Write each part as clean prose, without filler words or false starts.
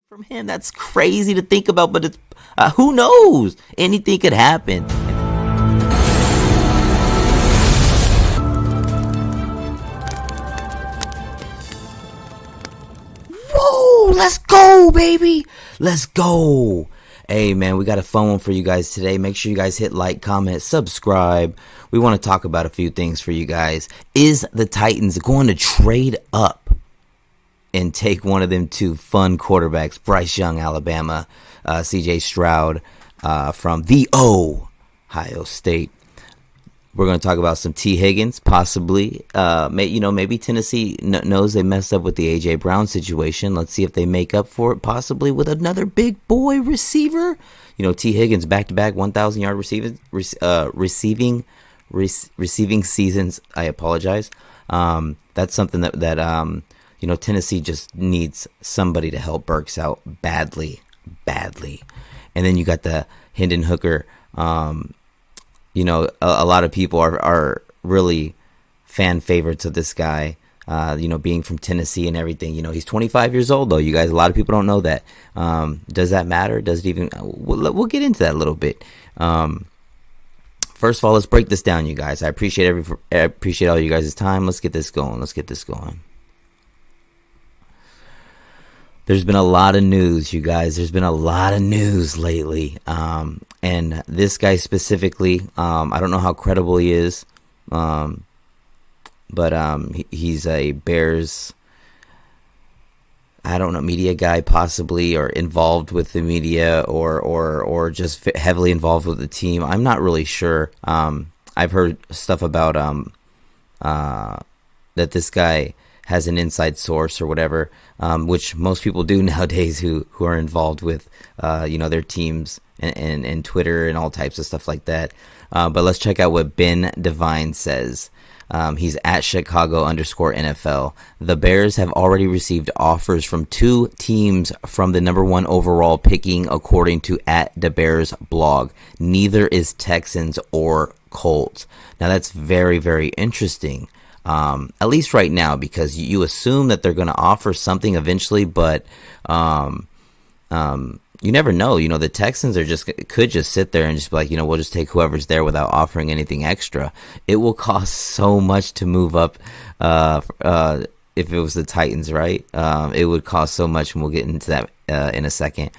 from him. That's crazy to think about, but it's who knows? Anything could happen. Whoa, let's go, baby. Let's go. Hey, man, we got a fun one for you guys today. Make sure you guys hit like, comment, subscribe. We want to talk about a few things for you guys. Is the Titans going to trade up and take one of them two fun quarterbacks, Bryce Young, Alabama, CJ Stroud from the Ohio State? We're going to talk about some Higgins, possibly. Maybe Tennessee knows they messed up with the A.J. Brown situation. Let's see if they make up for it, possibly with another big boy receiver. Higgins back-to-back 1,000-yard receiving seasons. I apologize. That's something that Tennessee just needs somebody to help Burks out badly. And then you got the Hendon Hooker. A lot of people are really fan favorites of this guy, being from Tennessee and everything. He's 25 years old, though, you guys. A lot of people don't know that. Does that matter? Does it even? We'll get into that a little bit. First of all, let's break this down, you guys. I appreciate all you guys' time. Let's get this going. There's been a lot of news, you guys. There's been a lot of news lately. And this guy specifically, I don't know how credible he is. But he's a Bears, I don't know, media guy possibly, or involved with the media, or just heavily involved with the team. I'm not really sure. I've heard stuff about that this guy has an inside source or whatever, which most people do nowadays who are involved with their teams and Twitter and all types of stuff like that. But let's check out what Ben Devine says. He's at Chicago_NFL. The Bears have already received offers from two teams from the number 1 overall picking, according to at the Bears blog. Neither is Texans or Colts. Now that's very, very interesting. At least right now, because you assume that they're going to offer something eventually, but you never know. The Texans could just sit there and just be like, we'll just take whoever's there without offering anything extra. It will cost so much to move up. If it was the Titans, right? It would cost so much, and we'll get into that in a second.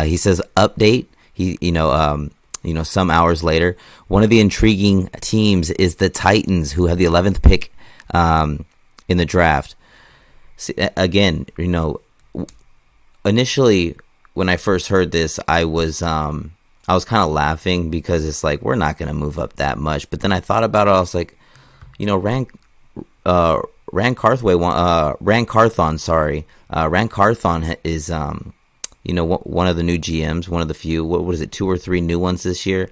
He says update. Some hours later, one of the intriguing teams is the Titans, who have the 11th pick in the draft. See, again, initially when I first heard this, I was kind of laughing, because it's like, we're not going to move up that much. But then I thought about it. I was like, Rand Carthon is one of the new GMs, one of the few. What is it, 2 or 3 new ones this year?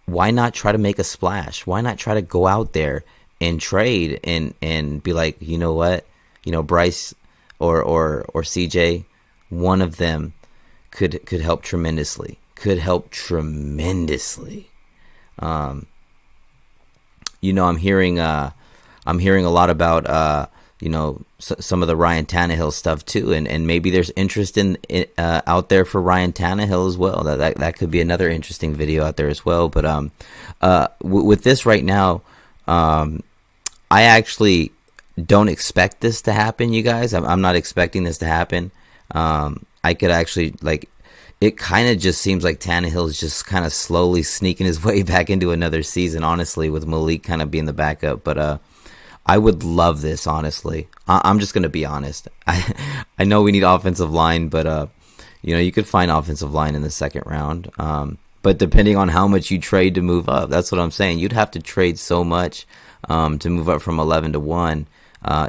Why not try to make a splash? Why not try to go out there and trade and be like, you know what, Bryce or CJ, one of them could help tremendously. I'm hearing a lot about some of the Ryan Tannehill stuff too, and maybe there's interest in out there for Ryan Tannehill as well. That could be another interesting video out there as well. But with this right now, I actually don't expect this to happen, you guys. I'm not expecting this to happen. I could actually, it kind of just seems like Tannehill is just kind of slowly sneaking his way back into another season, honestly, with Malik kind of being the backup. But I would love this, honestly. I'm just going to be honest. I know we need offensive line, but you could find offensive line in the second round. But depending on how much you trade to move up, that's what I'm saying. You'd have to trade so much to move up from 11 to 1.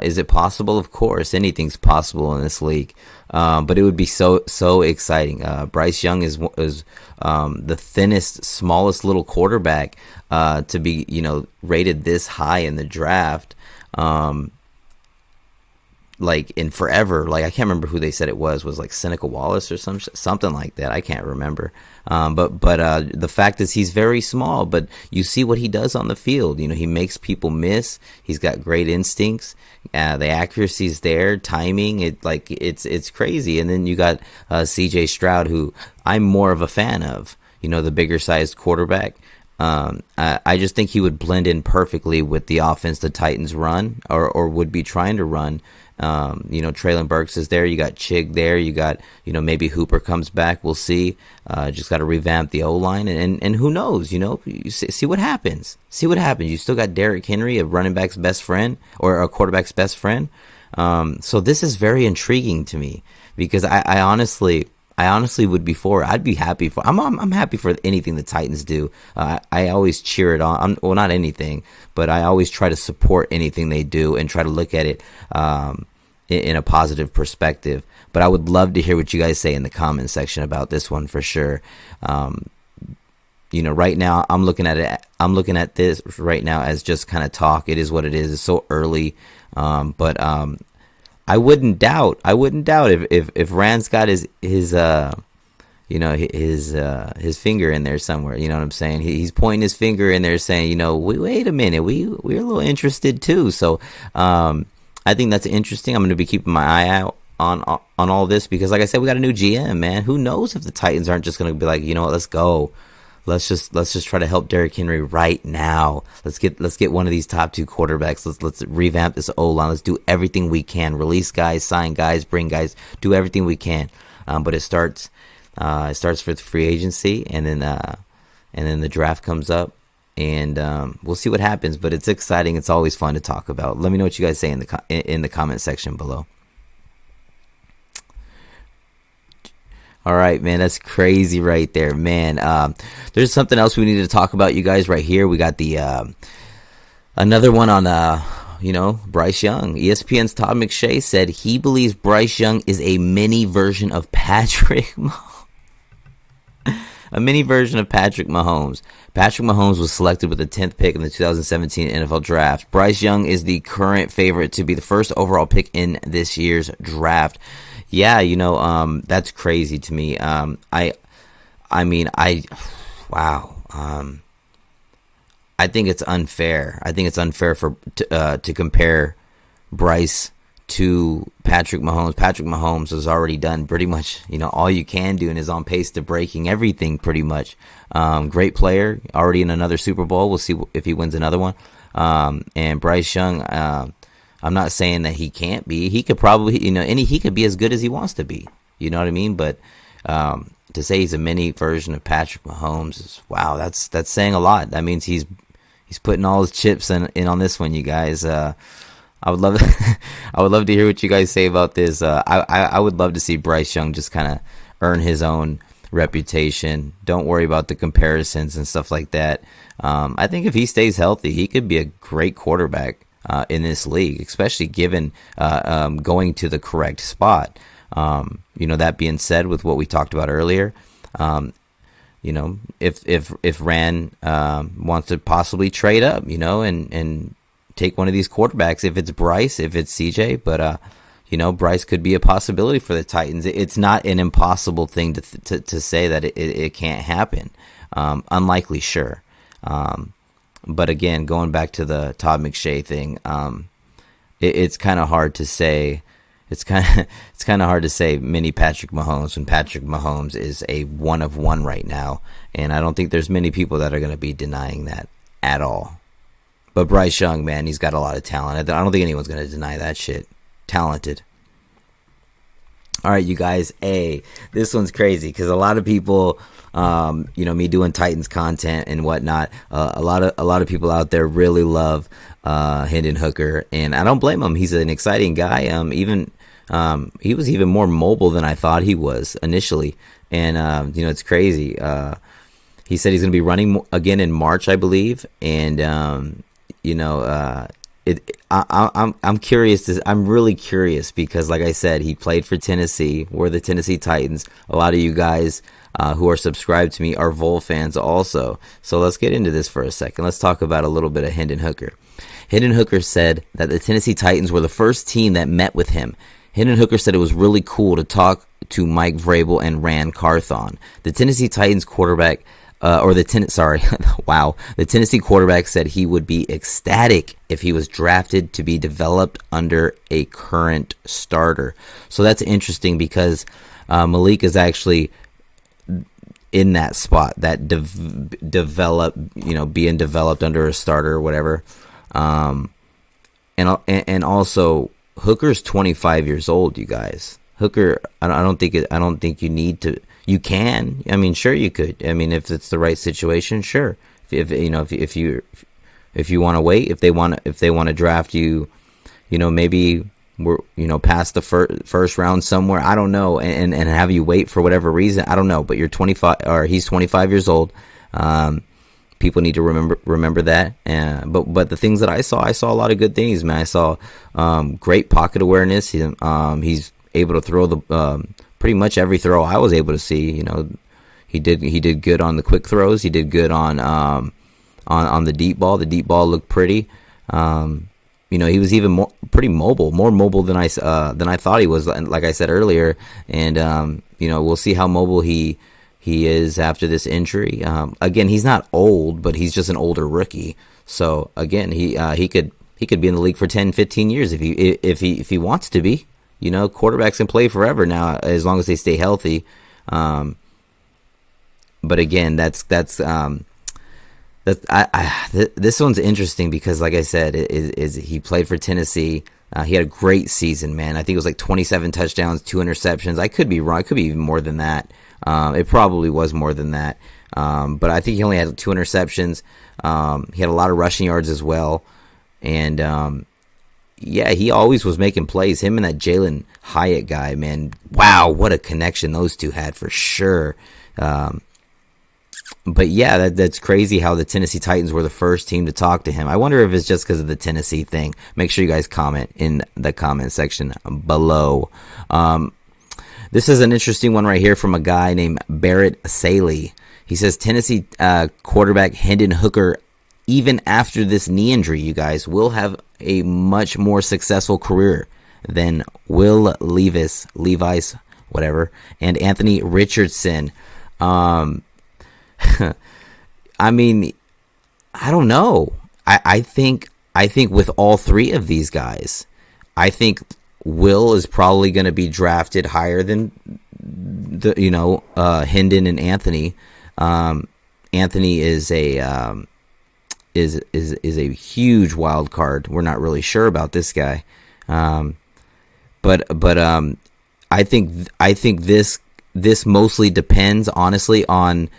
Is it possible? Of course, anything's possible in this league. But it would be so exciting. Bryce Young is the thinnest, smallest little quarterback to be, rated this high in the draft. like in forever. Like I can't remember who they said it was like Seneca Wallace or something like that. I can't remember. But the fact is he's very small, but you see what he does on the field. You know, he makes people miss. He's got great instincts. The accuracy's there, timing. It's crazy. And then you got C.J. Stroud, who I'm more of a fan of. You know, the bigger sized quarterback. I just think he would blend in perfectly with the offense the Titans run or would be trying to run. You know, Treylon Burks is there. You got Chig there. You got, you know, maybe Hooper comes back. We'll see. Just got to revamp the O-line. And who knows, you know, you see what happens. See what happens. You still got Derrick Henry, a running back's best friend or a quarterback's best friend. So this is very intriguing to me because I honestly would be for it. I'd be happy for. I'm happy for anything the Titans do. I always cheer it on. Well, not anything, but I always try to support anything they do and try to look at it in a positive perspective. But I would love to hear what you guys say in the comment section about this one for sure. You know, right now I'm looking at it. I'm looking at this right now as just kind of talk. It is what it is. It's so early, but I wouldn't doubt if Rand's got his you know, his finger in there somewhere. You know what I'm saying? He's pointing his finger in there saying, you know, wait a minute, we're a little interested too. So I think that's interesting. I'm going to be keeping my eye out on all this because, like I said, we got a new GM, man. Who knows if the Titans aren't just going to be like, you know what, let's go. Let's just try to help Derrick Henry right now. Let's get one of these top two quarterbacks. Let's revamp this O-line. Let's do everything we can. Release guys, sign guys, bring guys, do everything we can. But it starts with free agency, and then the draft comes up, and we'll see what happens. But it's exciting. It's always fun to talk about. Let me know what you guys say in the comment section below. All right, man, that's crazy right there, man. There's something else we need to talk about, you guys, right here. We got the another one on you know, Bryce Young. ESPN's Todd McShay said he believes Bryce Young is a mini version of Patrick Mahomes. A mini version of Patrick Mahomes. Patrick Mahomes was selected with the 10th pick in the 2017 NFL Draft. Bryce Young is the current favorite to be the first overall pick in this year's draft. Yeah, you know, that's crazy to me. Wow. I think it's unfair. I think it's unfair to compare Bryce to Patrick Mahomes. Patrick Mahomes has already done pretty much, you know, all you can do and is on pace to breaking everything pretty much. Great player, already in another Super Bowl. We'll see if he wins another one. And Bryce Young, I'm not saying that he can't be. He could probably, you know, he could be as good as he wants to be. You know what I mean? But to say he's a mini version of Patrick Mahomes is, wow, that's saying a lot. That means he's putting all his chips in on this one, you guys. I would love to hear what you guys say about this. I would love to see Bryce Young just kind of earn his own reputation. Don't worry about the comparisons and stuff like that. I think if he stays healthy, he could be a great quarterback in this league, especially given going to the correct spot. You know, that being said, with what we talked about earlier, you know, if Rand wants to possibly trade up, you know, and take one of these quarterbacks, if it's Bryce, if it's CJ, but you know, Bryce could be a possibility for the Titans. It's not an impossible thing to say that it can't happen. Unlikely, sure. But again, going back to the Todd McShay thing, it's kind of hard to say. It's kind of hard to say mini Patrick Mahomes when Patrick Mahomes is a one of one right now, and I don't think there's many people that are going to be denying that at all. But Bryce Young, man, he's got a lot of talent. I don't think anyone's going to deny that shit. Talented. All right, you guys. Hey, this one's crazy because a lot of people, you know, me doing Titans content and whatnot. A lot of people out there really love Hendon Hooker, and I don't blame him. He's an exciting guy. He was even more mobile than I thought he was initially, and you know, it's crazy. He said he's going to be running again in March, I believe, and you know, I'm curious. I'm really curious because, like I said, he played for Tennessee. We're the Tennessee Titans. A lot of you guys who are subscribed to me are Vol fans also. So let's get into this for a second. Let's talk about a little bit of Hendon Hooker. Hendon Hooker said that the Tennessee Titans were the first team that met with him. Hendon Hooker said it was really cool to talk to Mike Vrabel and Ran Carthon. The Tennessee Titans quarterback, the Tennessee quarterback said he would be ecstatic if he was drafted to be developed under a current starter. So that's interesting because Malik is actually in that spot, that being developed under a starter or whatever. And also Hooker's 25 years old, you guys. Hooker, I don't think you need to. You can. I mean, sure you could. I mean, if it's the right situation, sure. If you want to wait, if they want to draft you, maybe we're past the first round somewhere. I don't know, and have you wait for whatever reason. I don't know. But you're 25, or he's 25 years old. People need to remember that. But the things that I saw a lot of good things, man. I saw great pocket awareness. He's able to throw the pretty much every throw I was able to see. He did good on the quick throws. He did good on the deep ball. The deep ball looked pretty. He was even pretty mobile, more mobile than I thought he was. Like I said earlier, and we'll see how mobile he is after this injury. Again, he's not old, but he's just an older rookie. So again, he could be in the league for 10, 15 years if he wants to be. Quarterbacks can play forever now as long as they stay healthy. But again, this one's interesting because, like I said, is he played for Tennessee. He had a great season, man. I think it was like 27 touchdowns, 2 interceptions. I could be wrong. It could be even more than that. It probably was more than that. But I think he only had 2 interceptions. He had a lot of rushing yards as well. And he always was making plays. Him and that Jalen Hyatt guy, man. Wow, what a connection those two had for sure. But yeah, that's crazy how the Tennessee Titans were the first team to talk to him. I wonder if it's just because of the Tennessee thing. Make sure you guys comment in the comment section below. This is an interesting one right here from a guy named Barrett Saley. He says Tennessee quarterback Hendon Hooker, even after this knee injury, you guys, will have a much more successful career than Will Levis, whatever, and Anthony Richardson. I mean, I don't know. I think with all three of these guys, I think Will is probably going to be drafted higher than Hendon and Anthony. Anthony is a huge wild card. We're not really sure about this guy, but I think this mostly depends, honestly, on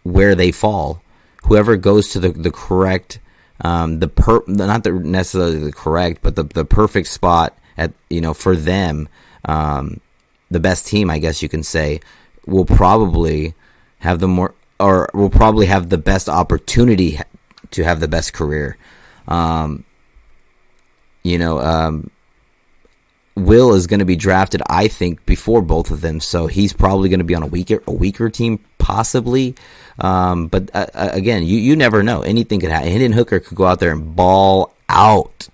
where they fall. Whoever goes to the correct, not necessarily the correct, but the perfect spot at for them, the best team, I guess you can say, will probably have will probably have the best opportunity to have the best career. Will is going to be drafted, I think, before both of them, so he's probably going to be on a weaker team, possibly. But again, you never know. Anything could happen. Hendon Hooker could go out there and ball out.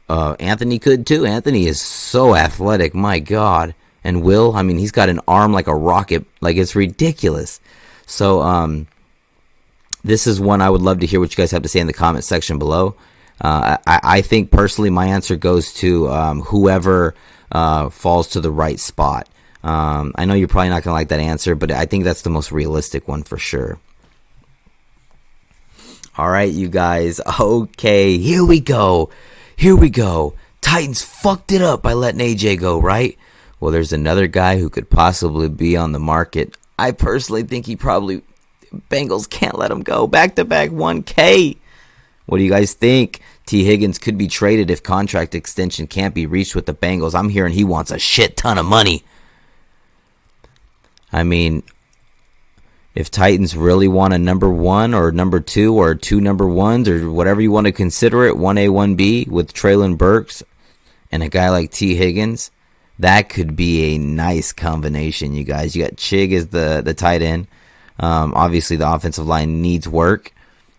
Anthony could too. Anthony is so athletic, my God. And Will, I mean, he's got an arm like a rocket, like it's ridiculous. So, this is one I would love to hear what you guys have to say in the comment section below. I think personally my answer goes to whoever falls to the right spot. I know you're probably not going to like that answer, but I think that's the most realistic one for sure. All right, you guys. Okay, here we go. Titans fucked it up by letting AJ go, right? Well, there's another guy who could possibly be on the market. I personally think Bengals can't let him go. Back-to-back 1K. What do you guys think? T. Higgins could be traded if contract extension can't be reached with the Bengals. I'm hearing he wants a shit ton of money. I mean, if Titans really want a number 1 or number 2 or 2 number 1s or whatever you want to consider it, 1A, 1B with TREYLON Burks and a guy like T. Higgins, That could be a nice combination, you guys. You got Chig as the tight end. Obviously, the offensive line needs work.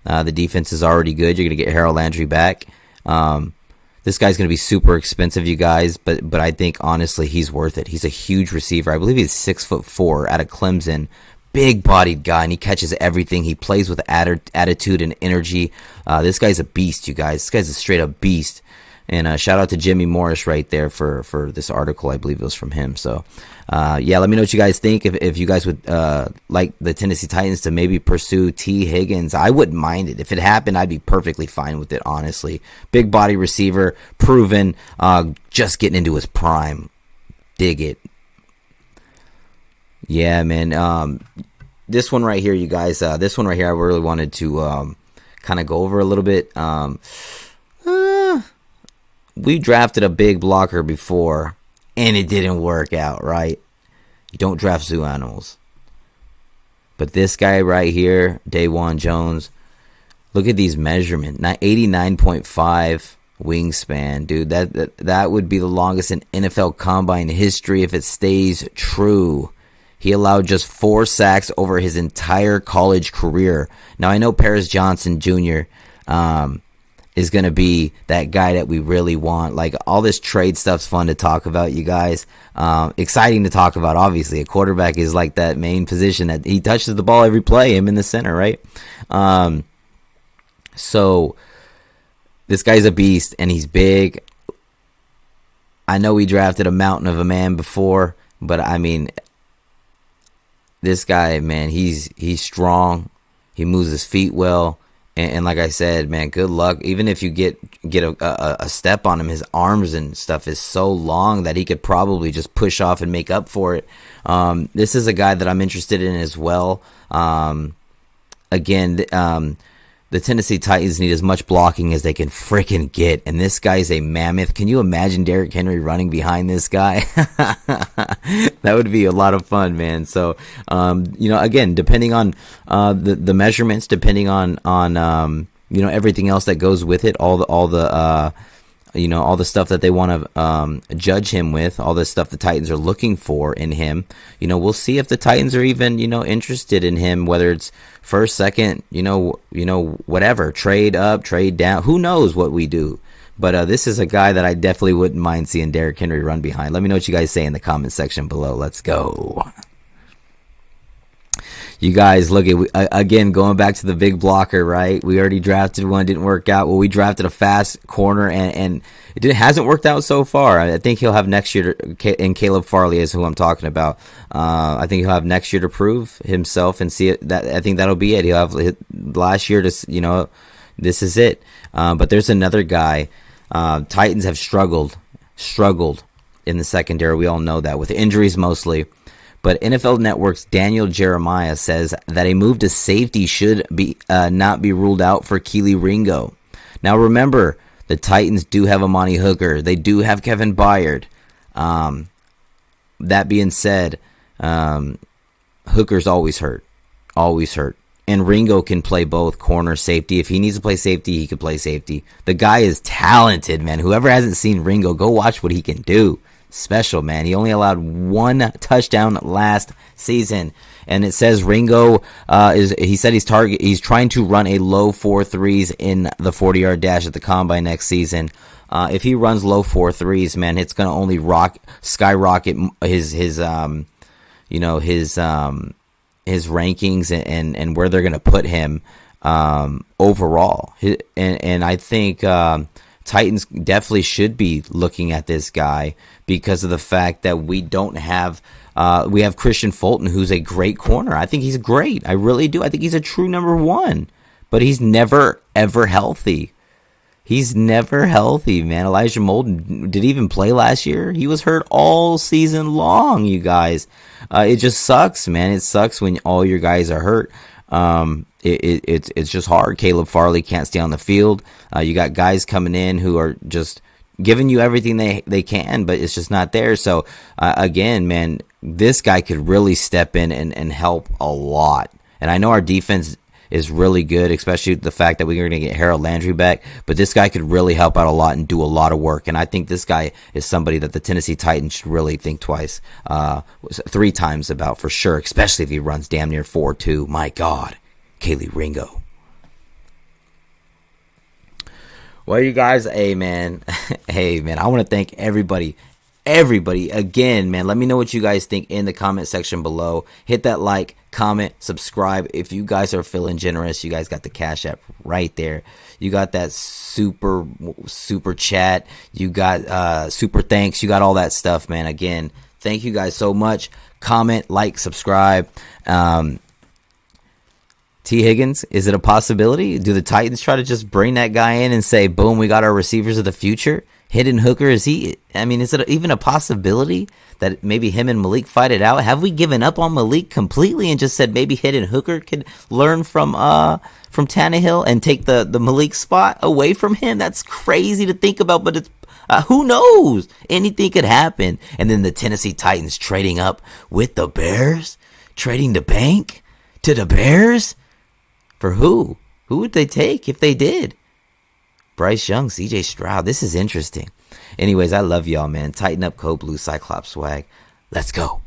The defense is already good. You're going to get Harold Landry back. This guy's going to be super expensive, you guys, but I think, honestly, he's worth it. He's a huge receiver. I believe he's 6'4" out of Clemson. Big-bodied guy, and he catches everything. He plays with attitude and energy. This guy's a beast, you guys. This guy's a straight-up beast. And shout out to Jimmy Morris right there for this article. I believe it was from him. So, yeah, let me know what you guys think. If you guys would like the Tennessee Titans to maybe pursue T. Higgins, I wouldn't mind it. If it happened, I'd be perfectly fine with it, honestly. Big body receiver, proven, just getting into his prime. Dig it. Yeah, man. This one right here, you guys. This one right here, I really wanted to kind of go over a little bit. We drafted a big blocker before, and it didn't work out, right? You don't draft zoo animals. But this guy right here, Dawan Jones, look at these measurements. 89.5 wingspan, dude. That would be the longest in NFL Combine history if it stays true. He allowed just 4 sacks over his entire college career. Now, I know Paris Johnson Jr., is going to be that guy that we really want. Like, all this trade stuff's fun to talk about, you guys. Exciting to talk about, obviously. A quarterback is like that main position that he touches the ball every play, him in the center, right? So, this guy's a beast, and he's big. I know we drafted a mountain of a man before, but, I mean, this guy, man, he's strong. He moves his feet well. And like I said, man, good luck. Even if you get a step on him, his arms and stuff is so long that he could probably just push off and make up for it. This is a guy that I'm interested in as well. Again, the Tennessee Titans need as much blocking as they can freaking get. And this guy's a mammoth. Can you imagine Derrick Henry running behind this guy? That would be a lot of fun, man. So, again, depending on the measurements, depending on everything else that goes with it, all the stuff that they want to judge him with, all the stuff the Titans are looking for in him. We'll see if the Titans are even, interested in him, whether it's first, second, whatever, trade up, trade down. Who knows what we do? But this is a guy that I definitely wouldn't mind seeing Derrick Henry run behind. Let me know what you guys say in the comment section below. Let's go. You guys, look at again going back to the big blocker, right? We already drafted one, didn't work out. Well, we drafted a fast corner, and it hasn't worked out so far. I think he'll have next year. And Caleb Farley is who I'm talking about. I think he'll have next year to prove himself and see it. That I think that'll be it. He'll have last year to this is it. But there's another guy. Titans have struggled in the secondary. We all know that, with injuries mostly. But NFL Network's Daniel Jeremiah says that a move to safety should be not be ruled out for Kelee Ringo. Now remember, the Titans do have Amani Hooker. They do have Kevin Byard. That being said, Hooker's always hurt. And Ringo can play both corner, safety. If he needs to play safety, he can play safety. The guy is talented, man. Whoever hasn't seen Ringo, go watch what he can do. Special, man. He only allowed 1 touchdown last season, and it says Ringo he's trying to run a low 4.3s in the 40-yard dash at the combine next season. If he runs low 4.3s, man, it's going to only skyrocket his rankings and where they're going to put him overall. And I think Titans definitely should be looking at this guy because of the fact that we have Christian Fulton, who's a great corner. I think he's great. I really do. I think he's a true number 1, but he's never, ever healthy. He's never healthy, man. Elijah Molden did he even play last year? He was hurt all season long, you guys. It just sucks, man. It sucks when all your guys are hurt. It's just hard. Caleb Farley can't stay on the field. You got guys coming in who are just giving you everything they can, but it's just not there. So, again, man, this guy could really step in and help a lot. And I know our defense is really good, especially the fact that we're going to get Harold Landry back. But this guy could really help out a lot and do a lot of work. And I think this guy is somebody that the Tennessee Titans should really think twice, 3 times about for sure, especially if he runs damn near 4.2. My God, Kaylee Ringo. Well, you guys, hey man, I want to thank everybody again, man. Let me know what you guys think in the comment section below. Hit that like, comment, subscribe. If you guys are feeling generous, you guys got the Cash App right there. You got that super chat. You got super thanks. You got all that stuff, man. Again, thank you guys so much. Comment, like, subscribe. T. Higgins, is it a possibility? Do the Titans try to just bring that guy in and say, boom, we got our receivers of the future? Hendon Hooker, is it even a possibility that maybe him and Malik fight it out? Have we given up on Malik completely and just said maybe Hendon Hooker could learn from Tannehill and take the Malik spot away from him? That's crazy to think about, but it's who knows? Anything could happen. And then the Tennessee Titans trading up with the Bears, trading the bank to the Bears. For who? Who would they take if they did? Bryce Young, CJ Stroud. This is interesting. Anyways, I love y'all, man. Tighten up, Code Blue Cyclops swag. Let's go.